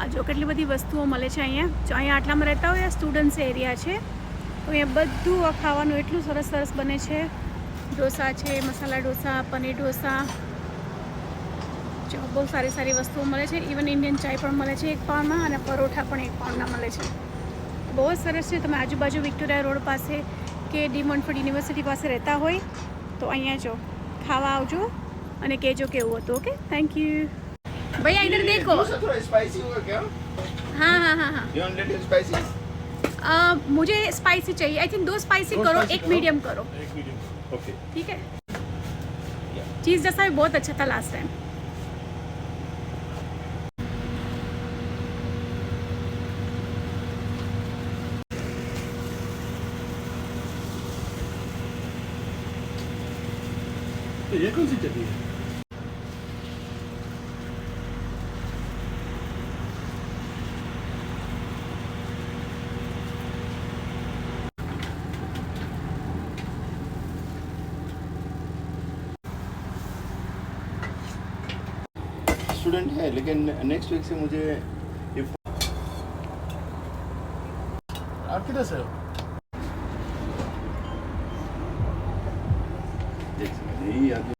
આ જો કેટલી બધી વસ્તુઓ મળે છે અહીંયા. જો અહીંયા આટલામાં રહેતા હોય સ્ટુડન્ટ્સ એરિયા છે, તો અહીંયા બધું ખાવાનું એટલું સરસ સરસ બને છે. ઢોસા છે, મસાલા ઢોસા, પનીર ઢોસા, જો બહુ સારી સારી વસ્તુઓ મળે છે. ઇવન ઇન્ડિયન ચાય પણ મળે છે 1 પાઉન્ડમાં, અને પરોઠા પણ 1 પાઉન્ડના મળે છે. બહુ જ સરસ છે. તમે આજુબાજુ વિક્ટોરિયા રોડ પાસે કે ડી મોન્ટફોર્ડ યુનિવર્સિટી પાસે રહેતા હોય તો અહીંયા જો ખાવા આવજો અને કહેજો કેવું હતું. ઓકે, थैंक यू भैया. इधर देखो. थोड़ा स्पाइसी होगा क्या? हाँ हाँ हाँ हाँ. You want little spicy? मुझे स्पाइसी चाहिए. आई थिंक 2 स्पाइसी करो, 1 मीडियम करो. एक मीडियम. ओके. ठीक है. चीज़ जैसा भी बहुत अच्छा था लास्ट टाइम. तो ये कौन सी चटनी है? स्टूडेंट है, लेकिन नेक्स्ट वीक से मुझे ये आप किधर से हो? देख सकते हैं, यही आगे